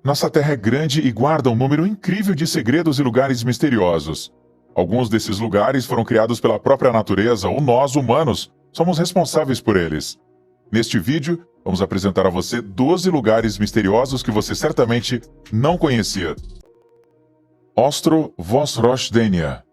Nossa Terra é grande e guarda um número incrível de segredos e lugares misteriosos. Alguns desses lugares foram criados pela própria natureza ou nós, humanos, somos responsáveis por eles. Neste vídeo, vamos apresentar a você 12 lugares misteriosos que você certamente não conhecia. Ostro Vosrojdenia.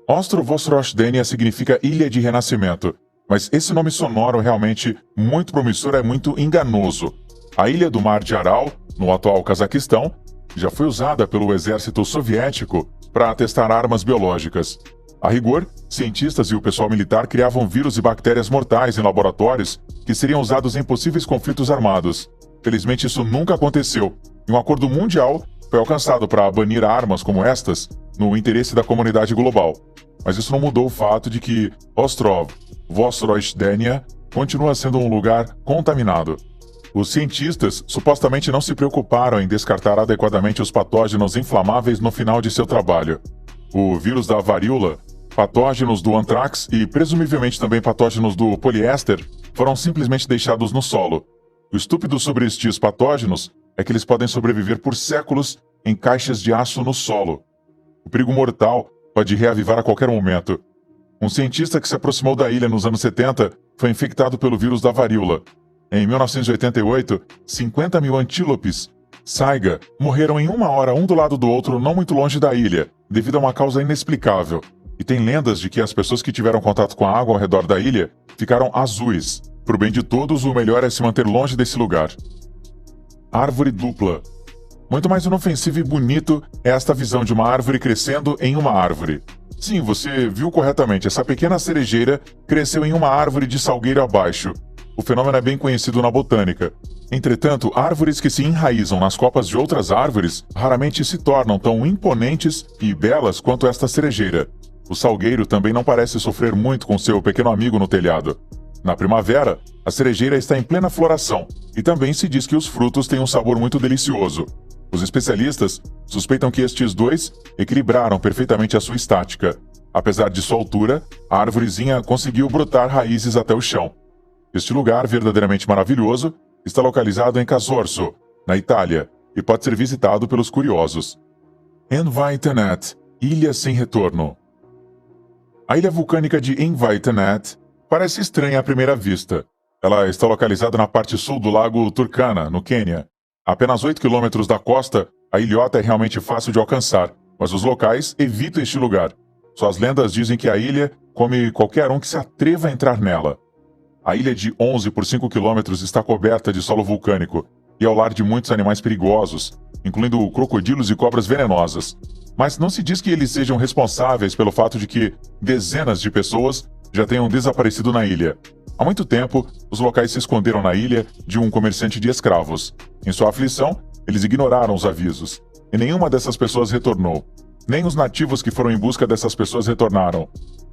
Ostro Vosrojdenia significa Ilha de Renascimento, mas esse nome sonoro realmente muito promissor é muito enganoso. A ilha do Mar de Aral, no atual Cazaquistão, já foi usada pelo exército soviético para testar armas biológicas. A rigor, cientistas e o pessoal militar criavam vírus e bactérias mortais em laboratórios que seriam usados em possíveis conflitos armados. Felizmente isso nunca aconteceu, e um acordo mundial foi alcançado para banir armas como estas no interesse da comunidade global. Mas isso não mudou o fato de que Ostrov Vosrojdenia continua sendo um lugar contaminado. Os cientistas supostamente não se preocuparam em descartar adequadamente os patógenos inflamáveis no final de seu trabalho. O vírus da varíola, patógenos do antrax e presumivelmente também patógenos do poliéster foram simplesmente deixados no solo. O estúpido sobre estes patógenos é que eles podem sobreviver por séculos em caixas de aço no solo. O perigo mortal pode reavivar a qualquer momento. Um cientista que se aproximou da ilha nos anos 70 foi infectado pelo vírus da varíola. Em 1988, 50 mil antílopes saiga morreram em uma hora um do lado do outro não muito longe da ilha, devido a uma causa inexplicável. E tem lendas de que as pessoas que tiveram contato com a água ao redor da ilha ficaram azuis. Por bem de todos, o melhor é se manter longe desse lugar. Árvore dupla. Muito mais inofensivo e bonito é esta visão de uma árvore crescendo em uma árvore. Sim, você viu corretamente, essa pequena cerejeira cresceu em uma árvore de salgueiro abaixo. O fenômeno é bem conhecido na botânica. Entretanto, árvores que se enraizam nas copas de outras árvores raramente se tornam tão imponentes e belas quanto esta cerejeira. O salgueiro também não parece sofrer muito com seu pequeno amigo no telhado. Na primavera, a cerejeira está em plena floração, e também se diz que os frutos têm um sabor muito delicioso. Os especialistas suspeitam que estes dois equilibraram perfeitamente a sua estática. Apesar de sua altura, a árvorezinha conseguiu brotar raízes até o chão. Este lugar, verdadeiramente maravilhoso, está localizado em Casorso, na Itália, e pode ser visitado pelos curiosos. Envaitenet, Ilha Sem Retorno. A ilha vulcânica de Envaitenet parece estranha à primeira vista. Ela está localizada na parte sul do lago Turkana, no Quênia. A apenas 8 quilômetros da costa, a ilhota é realmente fácil de alcançar, mas os locais evitam este lugar. Suas lendas dizem que a ilha come qualquer um que se atreva a entrar nela. A ilha de 11 por 5 quilômetros está coberta de solo vulcânico e é o lar de muitos animais perigosos, incluindo crocodilos e cobras venenosas. Mas não se diz que eles sejam responsáveis pelo fato de que dezenas de pessoas já tenham desaparecido na ilha. Há muito tempo, os locais se esconderam na ilha de um comerciante de escravos. Em sua aflição, eles ignoraram os avisos, e nenhuma dessas pessoas retornou. Nem os nativos que foram em busca dessas pessoas retornaram.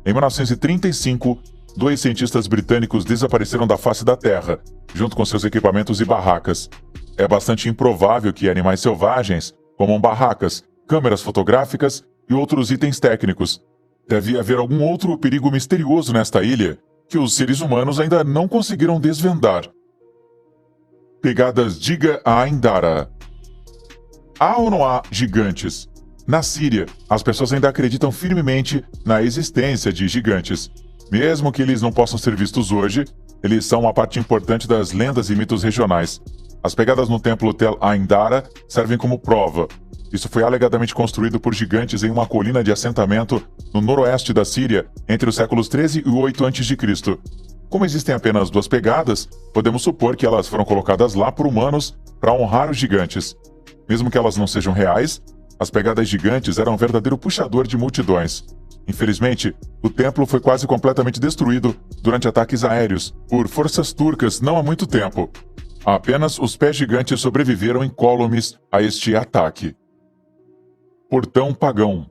Em 1935, 2 cientistas britânicos desapareceram da face da Terra, junto com seus equipamentos e barracas. É bastante improvável que animais selvagens comam barracas, câmeras fotográficas e outros itens técnicos. Deve haver algum outro perigo misterioso nesta ilha que os seres humanos ainda não conseguiram desvendar. Pegadas Giga Aindara. Há ou não há gigantes? Na Síria, as pessoas ainda acreditam firmemente na existência de gigantes. Mesmo que eles não possam ser vistos hoje, eles são uma parte importante das lendas e mitos regionais. As pegadas no templo Tel Aindara servem como prova. Isso foi alegadamente construído por gigantes em uma colina de assentamento no noroeste da Síria entre os séculos 13 e 8 a.C. Como existem apenas 2 pegadas, podemos supor que elas foram colocadas lá por humanos para honrar os gigantes. Mesmo que elas não sejam reais, as pegadas gigantes eram um verdadeiro puxador de multidões. Infelizmente, o templo foi quase completamente destruído durante ataques aéreos por forças turcas não há muito tempo. Apenas os pés gigantes sobreviveram incólumes a este ataque. Portão Pagão.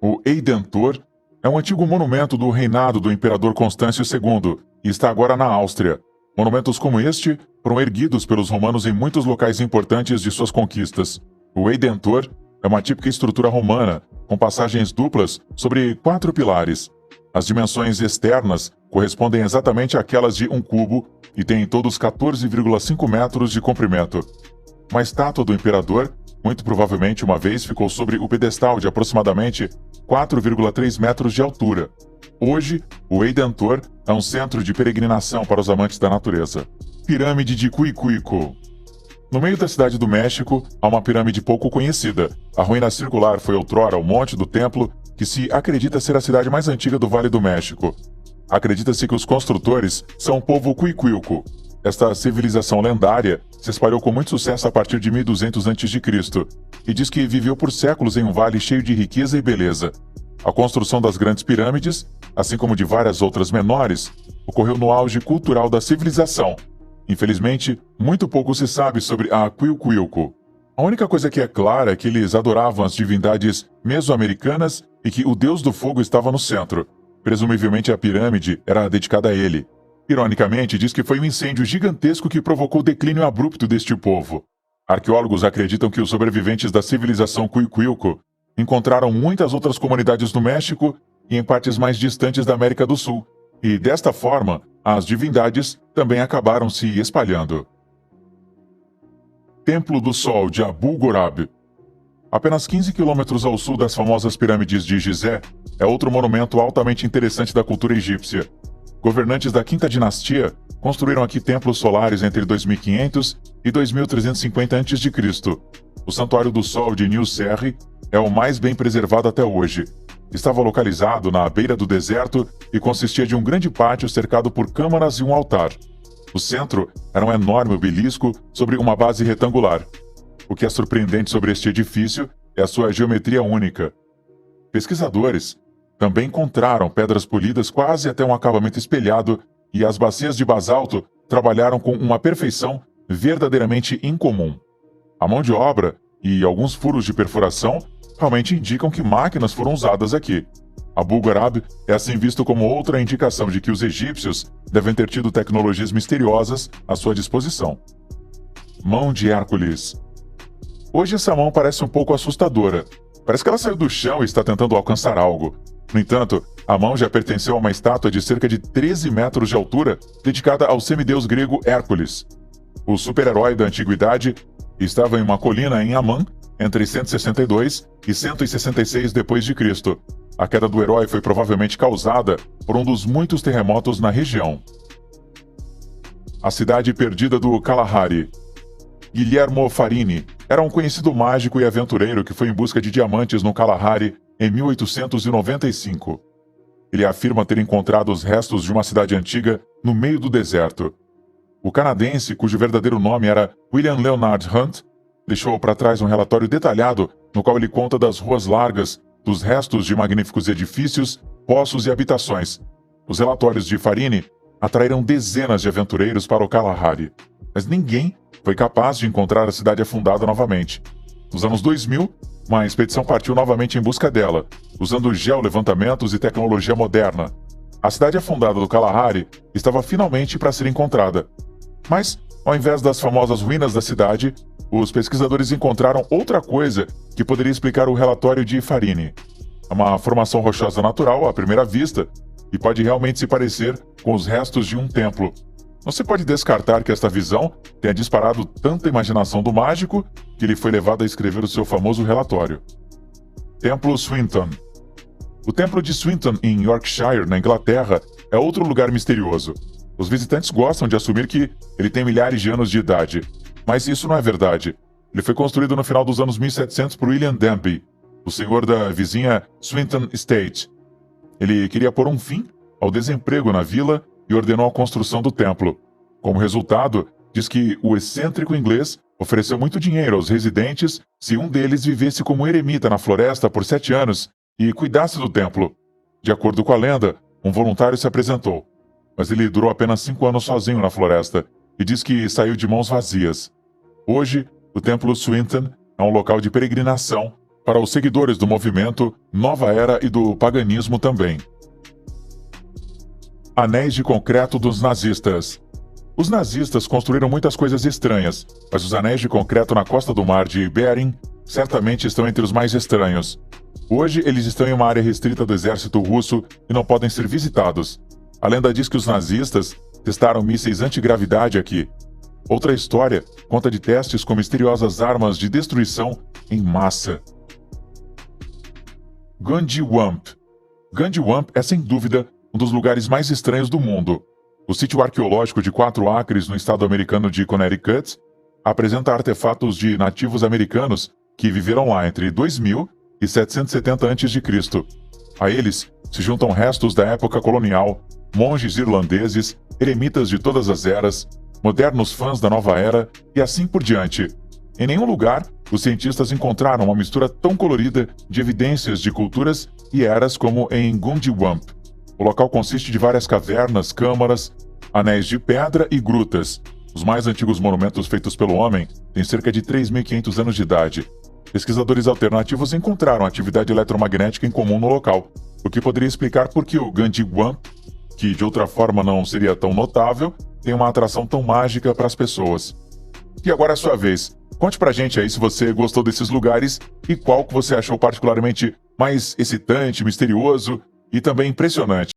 O Eidentor é um antigo monumento do reinado do imperador Constâncio II e está agora na Áustria. Monumentos como este foram erguidos pelos romanos em muitos locais importantes de suas conquistas. O Eidentor é uma típica estrutura romana, com passagens duplas sobre 4 pilares. As dimensões externas correspondem exatamente àquelas de um cubo e têm todos 14,5 metros de comprimento. Uma estátua do imperador, muito provavelmente uma vez, ficou sobre o pedestal de aproximadamente 4,3 metros de altura. Hoje, o Eidentor é um centro de peregrinação para os amantes da natureza. Pirâmide de Cuicuico. No meio da cidade do México, há uma pirâmide pouco conhecida. A ruína circular foi outrora o monte do templo, que se acredita ser a cidade mais antiga do Vale do México. Acredita-se que os construtores são o povo Cuicuilco. Esta civilização lendária se espalhou com muito sucesso a partir de 1200 a.C. e diz que viveu por séculos em um vale cheio de riqueza e beleza. A construção das grandes pirâmides, assim como de várias outras menores, ocorreu no auge cultural da civilização. Infelizmente, muito pouco se sabe sobre a Cuicuilco. A única coisa que é clara é que eles adoravam as divindades mesoamericanas e que o deus do fogo estava no centro. Presumivelmente a pirâmide era dedicada a ele. Ironicamente, diz que foi um incêndio gigantesco que provocou o declínio abrupto deste povo. Arqueólogos acreditam que os sobreviventes da civilização Cuicuilco encontraram muitas outras comunidades no México e em partes mais distantes da América do Sul, e desta forma, as divindades também acabaram se espalhando. Templo do Sol de Abu Ghorab. Apenas 15 quilômetros ao sul das famosas pirâmides de Gizé, é outro monumento altamente interessante da cultura egípcia. Governantes da Quinta Dinastia construíram aqui templos solares entre 2500 e 2350 a.C. O Santuário do Sol de New Serre é o mais bem preservado até hoje. Estava localizado na beira do deserto e consistia de um grande pátio cercado por câmaras e um altar. O centro era um enorme obelisco sobre uma base retangular. O que é surpreendente sobre este edifício é a sua geometria única. Pesquisadores também encontraram pedras polidas quase até um acabamento espelhado e as bacias de basalto trabalharam com uma perfeição verdadeiramente incomum. A mão de obra e alguns furos de perfuração realmente indicam que máquinas foram usadas aqui. Abu Ghorab é assim visto como outra indicação de que os egípcios devem ter tido tecnologias misteriosas à sua disposição. Mão de Hércules. Hoje essa mão parece um pouco assustadora. Parece que ela saiu do chão e está tentando alcançar algo. No entanto, a mão já pertenceu a uma estátua de cerca de 13 metros de altura, dedicada ao semideus grego Hércules. O super-herói da antiguidade estava em uma colina em Amã, entre 162 e 166 d.C. A queda do herói foi provavelmente causada por um dos muitos terremotos na região. A cidade perdida do Kalahari. Guillermo Farini era um conhecido mágico e aventureiro que foi em busca de diamantes no Kalahari em 1895. Ele afirma ter encontrado os restos de uma cidade antiga no meio do deserto. O canadense, cujo verdadeiro nome era William Leonard Hunt, deixou para trás um relatório detalhado no qual ele conta das ruas largas, dos restos de magníficos edifícios, poços e habitações. Os relatórios de Farini atraíram dezenas de aventureiros para o Kalahari, mas ninguém foi capaz de encontrar a cidade afundada novamente. Nos anos 2000, uma expedição partiu novamente em busca dela, usando geolevantamentos e tecnologia moderna. A cidade afundada do Kalahari estava finalmente para ser encontrada. Mas, ao invés das famosas ruínas da cidade, os pesquisadores encontraram outra coisa que poderia explicar o relatório de Farini. Uma formação rochosa natural à primeira vista, e pode realmente se parecer com os restos de um templo. Não se pode descartar que esta visão tenha disparado tanta imaginação do mágico que ele foi levado a escrever o seu famoso relatório. Templo Swinton. O Templo de Swinton, em Yorkshire, na Inglaterra, é outro lugar misterioso. Os visitantes gostam de assumir que ele tem milhares de anos de idade, mas isso não é verdade. Ele foi construído no final dos anos 1700 por William Danby, o senhor da vizinha Swinton Estate. Ele queria pôr um fim ao desemprego na vila e ordenou a construção do templo. Como resultado, diz que o excêntrico inglês ofereceu muito dinheiro aos residentes se um deles vivesse como eremita na floresta por 7 anos e cuidasse do templo. De acordo com a lenda, um voluntário se apresentou, mas ele durou apenas 5 anos sozinho na floresta e diz que saiu de mãos vazias. Hoje, o Templo Swinton é um local de peregrinação para os seguidores do movimento Nova Era e do paganismo também. Anéis de concreto dos nazistas. Os nazistas construíram muitas coisas estranhas, mas os anéis de concreto na costa do mar de Bering certamente estão entre os mais estranhos. Hoje, eles estão em uma área restrita do exército russo e não podem ser visitados. A lenda diz que os nazistas testaram mísseis antigravidade aqui. Outra história conta de testes com misteriosas armas de destruição em massa. Gundy-Wamp. Gundy-Wamp é sem dúvida um dos lugares mais estranhos do mundo. O sítio arqueológico de 4 acres no estado americano de Connecticut apresenta artefatos de nativos americanos que viveram lá entre 2000 e 770 a.C. A eles se juntam restos da época colonial, monges irlandeses, eremitas de todas as eras, modernos fãs da nova era e assim por diante. Em nenhum lugar, os cientistas encontraram uma mistura tão colorida de evidências de culturas e eras como em Gundy-Wamp. O local consiste de várias cavernas, câmaras, anéis de pedra e grutas. Os mais antigos monumentos feitos pelo homem têm cerca de 3.500 anos de idade. Pesquisadores alternativos encontraram atividade eletromagnética em comum no local, o que poderia explicar por que o Gundy-Wamp, que de outra forma não seria tão notável, tem uma atração tão mágica para as pessoas. E agora é a sua vez. Conte pra gente aí se você gostou desses lugares e qual que você achou particularmente mais excitante, misterioso e também impressionante.